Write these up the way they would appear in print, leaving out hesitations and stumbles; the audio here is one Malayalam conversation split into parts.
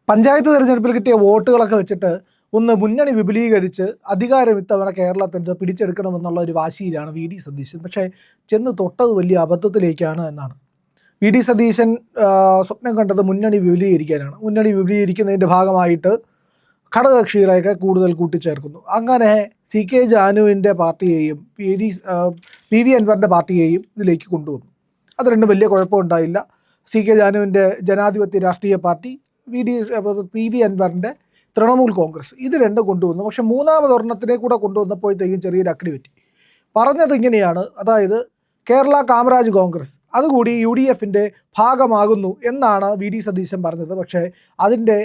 പഞ്ചായത്ത് തെരഞ്ഞെടുപ്പിൽ കിട്ടിയ വോട്ടുകളൊക്കെ വെച്ചിട്ട് ഒന്ന് മുന്നണി വിപുലീകരിച്ച് അധികാരം ഇത്തവണ കേരളത്തിൽ പിടിച്ചെടുക്കണമെന്നുള്ള ഒരു വാശിയിലാണ് വി ഡി സതീശൻ. പക്ഷേ ചെന്ന് തൊട്ടത് വലിയ അബദ്ധത്തിലേക്കാണ് എന്നാണ്. വി ഡി സതീശൻ സ്വപ്നം കണ്ടത് മുന്നണി വിപുലീകരിക്കാനാണ്. മുന്നണി വിപുലീകരിക്കുന്നതിൻ്റെ ഭാഗമായിട്ട് ഘടകകക്ഷികളെയൊക്കെ കൂടുതൽ കൂട്ടിച്ചേർക്കുന്നു. അങ്ങനെ സി കെ ജാനുവിൻ്റെ പാർട്ടിയെയും പി വി അൻവറിൻ്റെ പാർട്ടിയെയും ഇതിലേക്ക് കൊണ്ടുവന്നു. അത് രണ്ടും വലിയ കുഴപ്പമുണ്ടായില്ല. സി കെ ജാനുവിൻ്റെ ജനാധിപത്യ രാഷ്ട്രീയ പാർട്ടി, പി വി അൻവറിൻ്റെ തൃണമൂൽ കോൺഗ്രസ്, ഇത് രണ്ടും കൊണ്ടുവന്നു. പക്ഷേ മൂന്നാമതൊരെണ്ണത്തിനെ കൂടെ കൊണ്ടുവന്നപ്പോഴത്തേക്കും ചെറിയൊരു അക്കടി പറ്റി. പറഞ്ഞത് ഇങ്ങനെയാണ്, അതായത് കേരള കാമരാജ് കോൺഗ്രസ് അതുകൂടി യു ഡി എഫിൻ്റെ ഭാഗമാകുന്നു എന്നാണ് വി ഡി സതീശൻ പറഞ്ഞത്. പക്ഷേ അതിൻ്റെ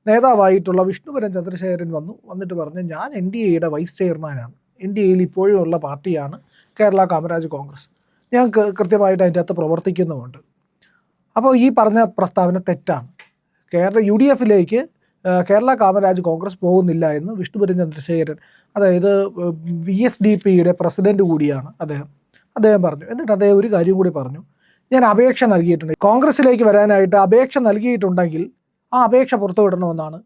നേതാവായിട്ടുള്ള വിഷ്ണുപുരം ചന്ദ്രശേഖരൻ വന്നിട്ട് പറഞ്ഞു, ഞാൻ എൻ ഡി എയുടെ വൈസ് ചെയർമാനാണ്, എൻ ഡി എയിൽ ഇപ്പോഴും ഉള്ള പാർട്ടിയാണ് കേരള കാമരാജ് കോൺഗ്രസ്, ഞാൻ കൃത്യമായിട്ട് അതിൻ്റെ അകത്ത് പ്രവർത്തിക്കുന്നുമുണ്ട്. അപ്പോൾ ഈ പറഞ്ഞ പ്രസ്താവന തെറ്റാണ്. യു ഡി എഫിലേക്ക് കേരള കാമരാജ് കോൺഗ്രസ് പോകുന്നില്ല എന്ന് വിഷ്ണുപുരം ചന്ദ്രശേഖരൻ, അതായത് വി എസ് ഡി പിയുടെ പ്രസിഡന്റ് കൂടിയാണ് അദ്ദേഹം പറഞ്ഞു. എന്നിട്ട് അദ്ദേഹം ഒരു കാര്യം കൂടി പറഞ്ഞു, ഞാൻ അപേക്ഷ നൽകിയിട്ടുണ്ട്, കോൺഗ്രസിലേക്ക് വരാനായിട്ട് അപേക്ഷ നൽകിയിട്ടുണ്ടെങ്കിൽ ആ അപേക്ഷ പുറത്തുവിടണമെന്നാണ്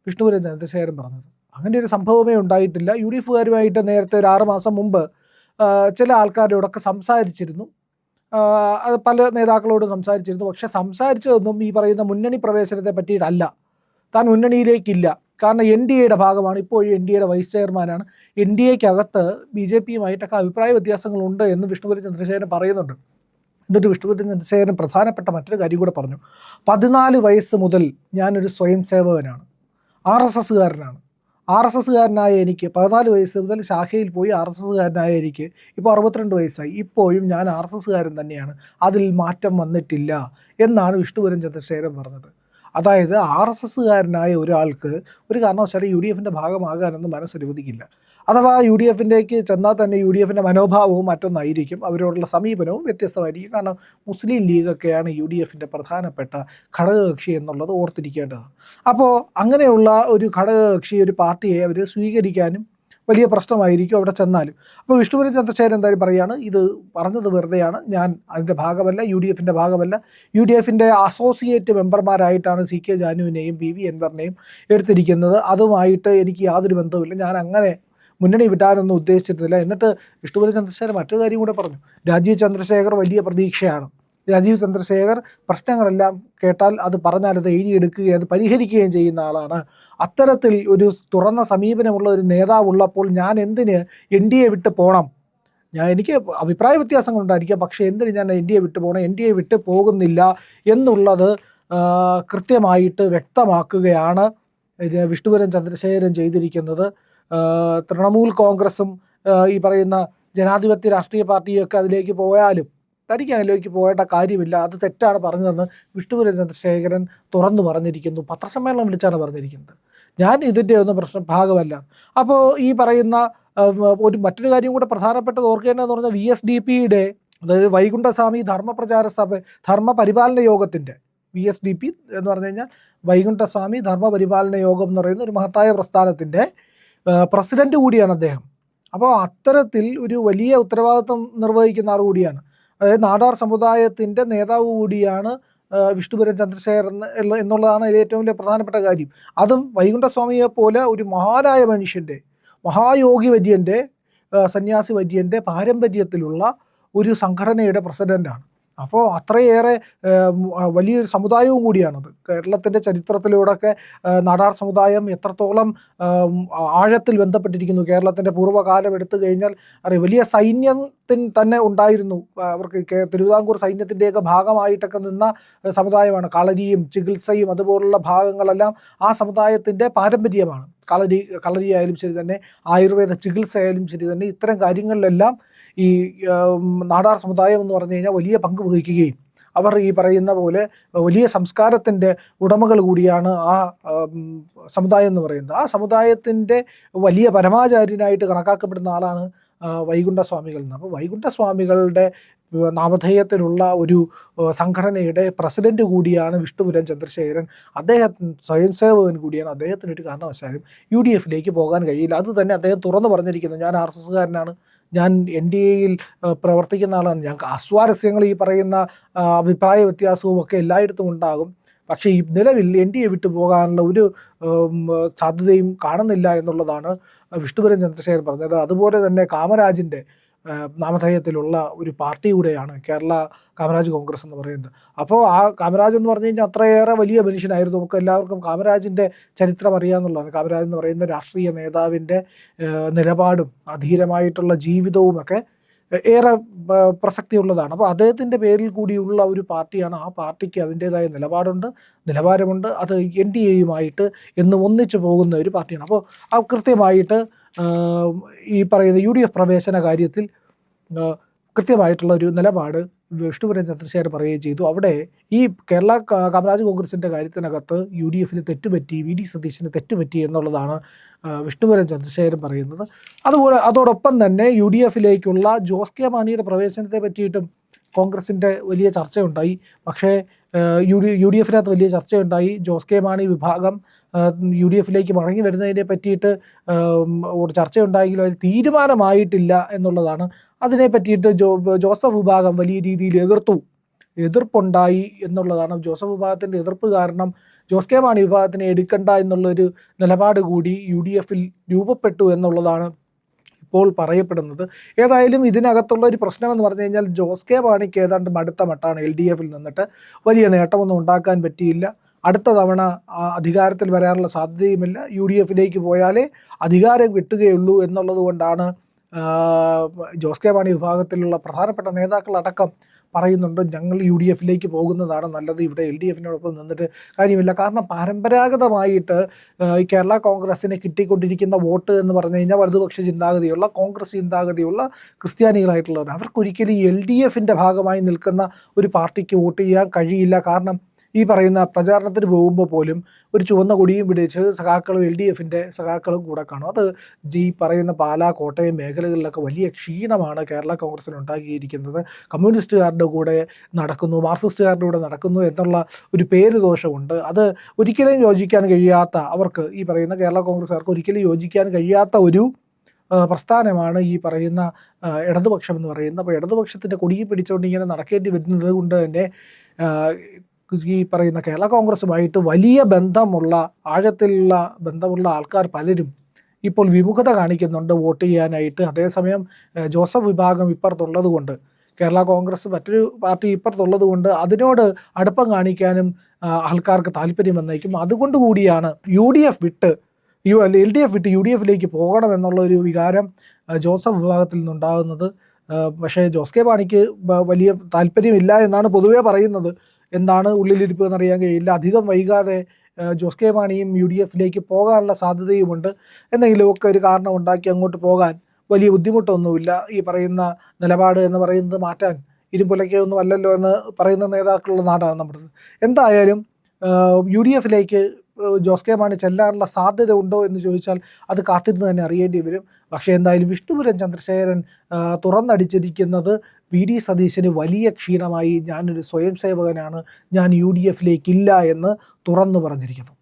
വിഷ്ണുപുരം ചന്ദ്രശേഖരൻ പറഞ്ഞത്. അങ്ങനെ ഒരു സംഭവമേ ഉണ്ടായിട്ടില്ല. യു ഡി എഫുകാരുമായിട്ട് നേരത്തെ ഒരു 6 മാസം മുമ്പ് ചില ആൾക്കാരോടൊക്കെ സംസാരിച്ചിരുന്നു, പല നേതാക്കളോടും സംസാരിച്ചിരുന്നു. പക്ഷേ സംസാരിച്ചതൊന്നും ഈ പറയുന്ന മുന്നണി പ്രവേശനത്തെ പറ്റിയിട്ടല്ല. താൻ മുന്നണിയിലേക്കില്ല, കാരണം എൻ ഡി എയുടെ ഭാഗമാണ്, ഇപ്പോഴും എൻ ഡി എയുടെ വൈസ് ചെയർമാനാണ്, എൻ ഡി എക്കകത്ത് ബി ജെ പിയുമായിട്ടൊക്കെ അഭിപ്രായ വ്യത്യാസങ്ങളുണ്ട് എന്ന് വിഷ്ണുപുരം ചന്ദ്രശേഖരൻ പറയുന്നുണ്ട്. എന്നിട്ട് വിഷ്ണുപുരം ചന്ദ്രശേഖരൻ പ്രധാനപ്പെട്ട മറ്റൊരു കാര്യം കൂടെ പറഞ്ഞു. 14 വയസ്സ് മുതൽ ഞാനൊരു സ്വയം സേവകനാണ്, ആർ എസ് എസ്സുകാരനാണ്. ആർ എസ് എസ്സുകാരനായ എനിക്ക് 14 വയസ്സ് മുതൽ ശാഖയിൽ പോയി ആർ എസ് എസ്സുകാരനായ എനിക്ക് ഇപ്പോൾ 62 വയസ്സായി, ഇപ്പോഴും ഞാൻ ആർ എസ് എസ്സുകാരൻ തന്നെയാണ്, അതിൽ മാറ്റം വന്നിട്ടില്ല എന്നാണ് വിഷ്ണുപുരം ചന്ദ്രശേഖരൻ പറഞ്ഞത്. അതായത് ആർ എസ് എസ്സുകാരനായ ഒരാൾക്ക് ഒരു കാരണവശാലും യു ഡി എഫിൻ്റെ ഭാഗമാകാനൊന്നും മനസ്സനുവദിക്കില്ല. അഥവാ യു ഡി എഫിലേക്ക് ചെന്നാൽ തന്നെ യു ഡി എഫിൻ്റെ മനോഭാവവും മറ്റൊന്നായിരിക്കും, അവരോടുള്ള സമീപനവും വ്യത്യസ്തമായിരിക്കും. കാരണം മുസ്ലിം ലീഗൊക്കെയാണ് യു ഡി എഫിൻ്റെ പ്രധാനപ്പെട്ട ഘടകകക്ഷി എന്നുള്ളത് ഓർത്തിരിക്കേണ്ടതാണ്. അപ്പോൾ അങ്ങനെയുള്ള ഒരു ഘടകകക്ഷി, ഒരു പാർട്ടിയെ അവർ സ്വീകരിക്കാനും വലിയ പ്രശ്നമായിരിക്കും അവിടെ ചെന്നാലും. അപ്പോൾ വിഷ്ണുപുരം ചന്ദ്രശേഖരൻ എന്തായാലും പറയുകയാണ്, ഇത് പറഞ്ഞത് വെറുതെയാണ്, ഞാൻ അതിൻ്റെ ഭാഗമല്ല, യു ഡി എഫിൻ്റെ ഭാഗമല്ല, യു ഡി എഫിൻ്റെ അസോസിയേറ്റ് മെമ്പർമാരായിട്ടാണ് സി കെ ജാനുവിനെയും പി വി അൻവറിനെയും എടുത്തിരിക്കുന്നത്, അതുമായിട്ട് എനിക്ക് യാതൊരു ബന്ധവുമില്ല, ഞാൻ അങ്ങനെ മുന്നണി വിടാനൊന്നും ഉദ്ദേശിച്ചിട്ടില്ല. എന്നിട്ട് വിഷ്ണുപുരം ചന്ദ്രശേഖരൻ മറ്റൊരു കാര്യം കൂടെ പറഞ്ഞു, രാജീവ് ചന്ദ്രശേഖർ വലിയ പ്രതീക്ഷയാണ്, രാജീവ് ചന്ദ്രശേഖർ പ്രശ്നങ്ങളെല്ലാം കേട്ടാൽ അത് പറഞ്ഞാൽ അത് എഴുതിയെടുക്കുകയും അത് പരിഹരിക്കുകയും ചെയ്യുന്ന ആളാണ്, അത്തരത്തിൽ ഒരു തുറന്ന സമീപനമുള്ള ഒരു നേതാവുള്ളപ്പോൾ ഞാൻ എന്തിന് എൻ ഡി എ വിട്ട് പോകണം, എനിക്ക് അഭിപ്രായ വ്യത്യാസങ്ങളുണ്ടായിരിക്കാം, പക്ഷേ എന്തിന് ഞാൻ എൻ ഡി എ വിട്ട് പോകണം, എൻ ഡി എ വിട്ട് പോകുന്നില്ല എന്നുള്ളത് കൃത്യമായിട്ട് വ്യക്തമാക്കുകയാണ് വിഷ്ണുപുരം ചന്ദ്രശേഖരൻ ചെയ്തിരിക്കുന്നത്. തൃണമൂൽ കോൺഗ്രസും ഈ പറയുന്ന ജനാധിപത്യ രാഷ്ട്രീയ പാർട്ടിയൊക്കെ അതിലേക്ക് പോയാലും തനിക്ക് അതിലേക്ക് പോകേണ്ട കാര്യമില്ല, അത് തെറ്റാണ് പറഞ്ഞതെന്ന് വിഷ്ണുപുരം ചന്ദ്രശേഖരൻ തുറന്നു പറഞ്ഞിരിക്കുന്നു. പത്രസമ്മേളനം വിളിച്ചാണ് പറഞ്ഞിരിക്കുന്നത്, ഞാൻ ഇതിൻ്റെ ഒന്നും ഭാഗമല്ല. അപ്പോൾ ഈ പറയുന്ന മറ്റൊരു കാര്യം കൂടെ പ്രധാനപ്പെട്ടത് ഓർക്കേണ്ടതെന്ന് പറഞ്ഞാൽ വി എസ് ഡി പിയുടെ, അതായത് വൈകുണ്ഠസ്വാമി ധർമ്മപ്രചാര സഭ ധർമ്മപരിപാലന യോഗത്തിൻ്റെ, വി എസ് ഡി പി എന്ന് പറഞ്ഞു കഴിഞ്ഞാൽ വൈകുണ്ഠസ്വാമി ധർമ്മപരിപാലന യോഗം എന്ന് പറയുന്ന ഒരു മഹത്തായ പ്രസ്ഥാനത്തിൻ്റെ പ്രസിഡന്റ് കൂടിയാണ് അദ്ദേഹം. അപ്പോൾ അത്തരത്തിൽ ഒരു വലിയ ഉത്തരവാദിത്വം നിർവഹിക്കുന്ന ആൾ കൂടിയാണ്, അതായത് നാടാർ സമുദായത്തിൻ്റെ നേതാവ് കൂടിയാണ് വിഷ്ണുപുരം ചന്ദ്രശേഖരൻ എന്നുള്ളതാണ് അതിൽ ഏറ്റവും വലിയ പ്രധാനപ്പെട്ട കാര്യം. അതും വൈകുണ്ഠസ്വാമിയെ പോലെ ഒരു മഹാനായ മനുഷ്യൻ്റെ, മഹായോഗി വര്യൻ്റെ, സന്യാസി വര്യൻ്റെ പാരമ്പര്യത്തിലുള്ള ഒരു സംഘടനയുടെ പ്രസിഡൻ്റാണ്. അപ്പോൾ അത്രയേറെ വലിയൊരു സമുദായവും കൂടിയാണത്. കേരളത്തിൻ്റെ ചരിത്രത്തിലൂടെയൊക്കെ നാടാർ സമുദായം എത്രത്തോളം ആഴത്തിൽ ബന്ധപ്പെട്ടിരിക്കുന്നു, കേരളത്തിൻ്റെ പൂർവ്വകാലം എടുത്തു കഴിഞ്ഞാൽ അറിയാം, വലിയ സൈന്യത്തിന് തന്നെ ഉണ്ടായിരുന്നു, അവർക്ക് തിരുവിതാംകൂർ സൈന്യത്തിൻ്റെയൊക്കെ ഭാഗമായിട്ടൊക്കെ നിന്ന സമുദായമാണ്. കളരിയും ചികിത്സയും അതുപോലുള്ള ഭാഗങ്ങളെല്ലാം ആ സമുദായത്തിൻ്റെ പാരമ്പര്യമാണ്. കളരി ആയാലും ശരി തന്നെ, ആയുർവേദ ചികിത്സയായാലും ശരി തന്നെ, ഇത്തരം കാര്യങ്ങളിലെല്ലാം ഈ നാടാർ സമുദായം എന്ന് പറഞ്ഞു കഴിഞ്ഞാൽ വലിയ പങ്ക് വഹിക്കുകയും അവർ ഈ പറയുന്ന പോലെ വലിയ സംസ്കാരത്തിൻ്റെ ഉടമകൾ കൂടിയാണ് ആ സമുദായം എന്ന് പറയുന്നത്. ആ സമുദായത്തിൻ്റെ വലിയ പരമാചാര്യനായിട്ട് കണക്കാക്കപ്പെടുന്ന ആളാണ് വൈകുണ്ഠസ്വാമികൾ എന്ന്. അപ്പോൾ വൈകുണ്ഠസ്വാമികളുടെ നാമധേയത്തിലുള്ള ഒരു സംഘടനയുടെ പ്രസിഡന്റ് കൂടിയാണ് വിഷ്ണുപുരം ചന്ദ്രശേഖരൻ. അദ്ദേഹത്തിന് സ്വയം സേവകൻ കൂടിയാണ്. അദ്ദേഹത്തിനൊരു കാരണവശാലും യു ഡി എഫിലേക്ക് പോകാൻ കഴിയില്ല. അത് തന്നെ അദ്ദേഹം തുറന്നു പറഞ്ഞിരിക്കുന്നു, ഞാൻ ആർ എസ് എസ്സുകാരനാണ്, ഞാൻ എൻ ഡി എയിൽ പ്രവർത്തിക്കുന്ന ആളാണ്, ഞങ്ങൾക്ക് അസ്വാരസ്യങ്ങൾ ഈ പറയുന്ന അഭിപ്രായ വ്യത്യാസവും ഒക്കെ എല്ലായിടത്തും ഉണ്ടാകും, പക്ഷേ ഈ നിലവിൽ NDA വിട്ടു പോകാനുള്ള ഒരു സാധ്യതയും കാണുന്നില്ല എന്നുള്ളതാണ് വിഷ്ണുപുരം ചന്ദ്രശേഖരൻ പറഞ്ഞത്. അതുപോലെ തന്നെ കാമരാജിൻ്റെ നാമധേയത്തിലുള്ള ഒരു പാർട്ടി കൂടെയാണ് കേരള കാമരാജ് കോൺഗ്രസ് എന്ന് പറയുന്നത്. അപ്പോൾ ആ കാമരാജ് എന്ന് പറഞ്ഞു കഴിഞ്ഞാൽ അത്രയേറെ വലിയ മനുഷ്യനായിരുന്നു. നമുക്ക് എല്ലാവർക്കും കാമരാജിൻ്റെ ചരിത്രം അറിയാമെന്നുള്ളതാണ്. കാമരാജ് എന്ന് പറയുന്ന രാഷ്ട്രീയ നേതാവിൻ്റെ നിലപാടും അധീരമായിട്ടുള്ള ജീവിതവുമൊക്കെ ഏറെ പ്രസക്തിയുള്ളതാണ്. അപ്പോൾ അദ്ദേഹത്തിൻ്റെ പേരിൽ കൂടിയുള്ള ഒരു പാർട്ടിയാണ്. ആ പാർട്ടിക്ക് അതിൻ്റേതായ നിലപാടുണ്ട്, നിലവാരമുണ്ട്. അത് NDAയുമായിട്ട് എന്നും ഒന്നിച്ചു പോകുന്ന ഒരു പാർട്ടിയാണ്. അപ്പോൾ ആ കൃത്യമായിട്ട് ഈ പറയുന്ന UDF പ്രവേശന കാര്യത്തിൽ കൃത്യമായിട്ടുള്ള ഒരു നിലപാട് വിഷ്ണുപുരം ചന്ദ്രശേഖരൻ പറയുകയും ചെയ്തു. അവിടെ ഈ കേരള കാമരാജ് കോൺഗ്രസിൻ്റെ കാര്യത്തിനകത്ത് UDFന് തെറ്റുപറ്റി, VD സതീശന് തെറ്റുപറ്റി എന്നുള്ളതാണ് വിഷ്ണുപുരം ചന്ദ്രശേഖരൻ പറയുന്നത്. അതുപോലെ അതോടൊപ്പം തന്നെ UDFിലേക്കുള്ള ജോസ് കെ മാണിയുടെ പ്രവേശനത്തെ പറ്റിയിട്ടും കോൺഗ്രസിൻ്റെ വലിയ ചർച്ചയുണ്ടായി. പക്ഷേ UDFിനകത്ത് വലിയ ചർച്ചയുണ്ടായി. ജോസ് കെ മാണി വിഭാഗം UDFിലേക്ക് മടങ്ങി വരുന്നതിനെ പറ്റിയിട്ട് ചർച്ചയുണ്ടായെങ്കിലും അതിൽ തീരുമാനമായിട്ടില്ല എന്നുള്ളതാണ്. അതിനെ പറ്റിയിട്ട് ജോസഫ് വിഭാഗം വലിയ രീതിയിൽ എതിർപ്പുണ്ടായി എന്നുള്ളതാണ്. ജോസഫ് വിഭാഗത്തിൻ്റെ എതിർപ്പ് കാരണം ജോസ് കെ മാണി വിഭാഗത്തിനെ എടുക്കണ്ട എന്നുള്ളൊരു നിലപാട് കൂടി UDFിൽ രൂപപ്പെട്ടു എന്നുള്ളതാണ് ഇപ്പോൾ പറയപ്പെടുന്നത്. ഏതായാലും ഇതിനകത്തുള്ള ഒരു പ്രശ്നമെന്ന് പറഞ്ഞു കഴിഞ്ഞാൽ ജോസ് കെ മാണിക്ക് ഏതാണ്ട് മടുത്ത മട്ടാണ്. LDFിൽ നിന്നിട്ട് വലിയ നേട്ടമൊന്നും ഉണ്ടാക്കാൻ പറ്റിയില്ല. അടുത്ത തവണ അധികാരത്തിൽ വരാനുള്ള സാധ്യതയുമില്ല. UDFിലേക്ക് പോയാലേ അധികാരം കിട്ടുകയുള്ളൂ എന്നുള്ളത് കൊണ്ടാണ് ജോസ് കെ മാണി വിഭാഗത്തിലുള്ള പ്രധാനപ്പെട്ട നേതാക്കളടക്കം പറയുന്നുണ്ട്, ഞങ്ങൾ UDFിലേക്ക് പോകുന്നതാണ് നല്ലത്, ഇവിടെ LDFിനോടൊപ്പം നിന്നിട്ട് കാര്യമില്ല. കാരണം പരമ്പരാഗതമായിട്ട് ഈ കേരള കോൺഗ്രസ്സിന് കിട്ടിക്കൊണ്ടിരിക്കുന്ന വോട്ട് എന്ന് പറഞ്ഞു കഴിഞ്ഞാൽ വലതുപക്ഷ ചിന്താഗതിയുള്ള, കോൺഗ്രസ് ചിന്താഗതിയുള്ള ക്രിസ്ത്യാനികളായിട്ടുള്ളവർ. അവർക്കൊരിക്കലും LDFിൻ്റെ ഭാഗമായി നിൽക്കുന്ന ഒരു പാർട്ടിക്ക് വോട്ട് ചെയ്യാൻ കഴിയില്ല. കാരണം ഈ പറയുന്ന പ്രചാരണത്തിന് പോകുമ്പോൾ പോലും ഒരു ചുവന്ന കൊടിയും പിടിച്ച് സഖാക്കളും LDFിൻ്റെ സഖാക്കളും കൂടെ കാണും. അത് ഈ പറയുന്ന പാലാ, കോട്ടയം മേഖലകളിലൊക്കെ വലിയ ക്ഷീണമാണ് കേരള കോൺഗ്രസ്സിന് ഉണ്ടാക്കിയിരിക്കുന്നത്. കമ്മ്യൂണിസ്റ്റുകാരുടെ കൂടെ നടക്കുന്നു, മാർക്സിസ്റ്റുകാരുടെ കൂടെ നടക്കുന്നു എന്നുള്ള ഒരു പേര് ദോഷമുണ്ട്. അത് ഒരിക്കലും യോജിക്കാൻ കഴിയാത്ത, അവർക്ക് ഈ പറയുന്ന കേരള കോൺഗ്രസ്സുകാർക്ക് ഒരിക്കലും യോജിക്കാൻ കഴിയാത്ത ഒരു പ്രസ്ഥാനമാണ് ഈ പറയുന്ന ഇടതുപക്ഷം എന്ന് പറയുന്നത്. അപ്പോൾ ഇടതുപക്ഷത്തിൻ്റെ കൊടിയും പിടിച്ചുകൊണ്ട് ഇങ്ങനെ നടക്കേണ്ടി വരുന്നത് കൊണ്ട് തന്നെ ഈ പറയുന്ന കേരള കോൺഗ്രസുമായിട്ട് വലിയ ആഴത്തിലുള്ള ബന്ധമുള്ള ആൾക്കാർ പലരും ഇപ്പോൾ വിമുഖത കാണിക്കുന്നുണ്ട് വോട്ട് ചെയ്യാനായിട്ട്. അതേസമയം ജോസഫ് വിഭാഗം ഇപ്പുറത്തുള്ളത് കൊണ്ട്, കേരള കോൺഗ്രസ് മറ്റൊരു പാർട്ടി ഇപ്പുറത്തുള്ളത് കൊണ്ട് അതിനോട് അടുപ്പം കാണിക്കാനും ആൾക്കാർക്ക് താല്പര്യം വന്നേക്കും. അതുകൊണ്ട് കൂടിയാണ് LDF വിട്ട് UDFിലേക്ക് പോകണമെന്നുള്ള ഒരു വികാരം ജോസഫ് വിഭാഗത്തിൽ നിന്നുണ്ടാകുന്നത്. പക്ഷേ ജോസ് കെ മാണിക്ക് വലിയ താല്പര്യമില്ല എന്നാണ് പൊതുവേ പറയുന്നത്. എന്താണ് ഉള്ളിലിരിപ്പ് എന്നറിയാൻ കഴിയില്ല. അധികം വൈകാതെ ജോസ് കെ മാണിയും UDFിലേക്ക് പോകാനുള്ള സാധ്യതയുമുണ്ട്. എന്തെങ്കിലുമൊക്കെ ഒരു കാരണം ഉണ്ടാക്കി അങ്ങോട്ട് പോകാൻ വലിയ ബുദ്ധിമുട്ടൊന്നുമില്ല. ഈ പറയുന്ന നിലപാട് എന്ന് പറയുന്നത് മാറ്റാൻ ഇരുമ്പുലയ്ക്കൊന്നും അല്ലല്ലോ എന്ന് പറയുന്ന നേതാക്കളുള്ള നാടാണ് നമ്മുടേത്. എന്തായാലും UDFിലേക്ക് ജോസ് കെ മാണി ചെല്ലാനുള്ള സാധ്യത ഉണ്ടോ എന്ന് ചോദിച്ചാൽ അത് കാത്തിരുന്ന് തന്നെ അറിയേണ്ടി വരും. പക്ഷേ എന്തായാലും വിഷ്ണുപുരം ചന്ദ്രശേഖരൻ തുറന്നടിച്ചിരിക്കുന്നത് VD സതീശന് വലിയ ക്ഷീണമായി, ഞാനൊരു സ്വയം സേവകനാണ്, ഞാൻ UDFിലേക്കില്ല എന്ന് തുറന്നു പറഞ്ഞിരിക്കുന്നു.